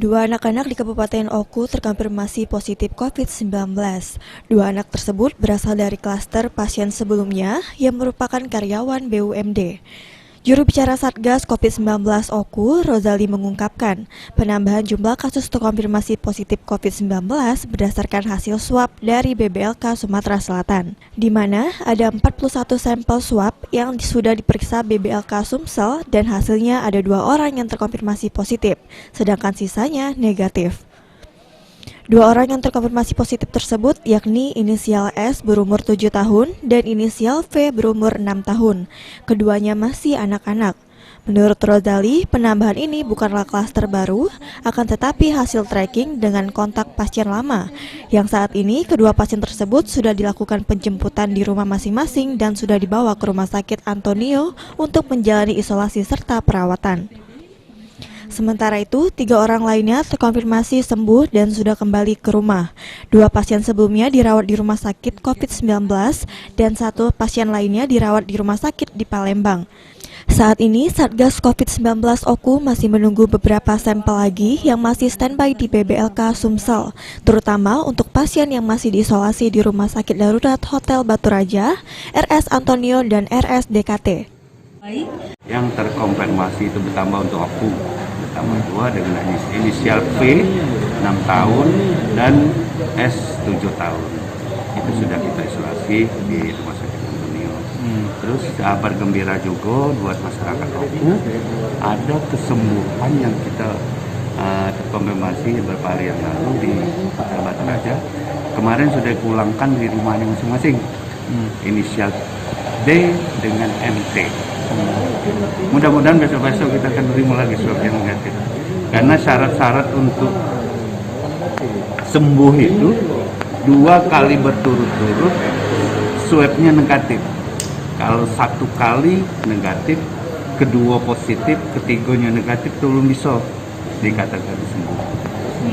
Dua anak-anak di Kabupaten Oku terkonfirmasi positif COVID-19. Dua anak tersebut berasal dari klaster pasien sebelumnya yang merupakan karyawan BUMD. Juru bicara Satgas COVID-19 Oku, Rozali mengungkapkan, penambahan jumlah kasus terkonfirmasi positif COVID-19 berdasarkan hasil swab dari BBLK Sumatera Selatan, di mana ada 41 sampel swab yang sudah diperiksa BBLK Sumsel dan hasilnya ada 2 orang yang terkonfirmasi positif, sedangkan sisanya negatif. 2 orang yang terkonfirmasi positif tersebut yakni inisial S berumur 7 tahun dan inisial V berumur 6 tahun. Keduanya masih anak-anak. Menurut Rozali, penambahan ini bukanlah klaster baru, akan tetapi hasil tracking dengan kontak pasien lama, yang saat ini kedua pasien tersebut sudah dilakukan penjemputan di rumah masing-masing dan sudah dibawa ke Rumah Sakit Antonio untuk menjalani isolasi serta perawatan. Sementara itu, 3 orang lainnya terkonfirmasi sembuh dan sudah kembali ke rumah. 2 pasien sebelumnya dirawat di rumah sakit COVID-19 dan 1 pasien lainnya dirawat di rumah sakit di Palembang. Saat ini, Satgas COVID-19 Oku masih menunggu beberapa sampel lagi yang masih standby di BBLK Sumsel, terutama untuk pasien yang masih diisolasi di Rumah Sakit Darurat Hotel Batu Raja, RS Antonio, dan RS DKT. Yang terkonfirmasi itu bertambah untuk Oku, bertambah 2 dengan inisial P 6 tahun dan S 7 tahun. Itu sudah kita isolasi di Rumah Sakit Antonio. Terus kabar gembira juga buat masyarakat Oku, ada kesembuhan yang kita terkonfirmasi beberapa hari yang lalu di Hotel Batu Raja. Kemarin sudah dipulangkan di rumahnya masing-masing. Inisial D dengan MT. Mudah-mudahan besok-besok kita akan terima lagi swab yang negatif. Karena syarat-syarat untuk sembuh itu 2 kali berturut-turut swabnya negatif. Kalau 1 kali negatif, kedua positif, ketiganya negatif, belum bisa dikatakan sembuh.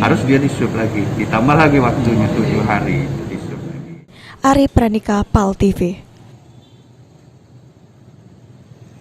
Harus dia diswab lagi, ditambah lagi waktunya 7 hari diswab lagi. Ari Pranika, PAL TV.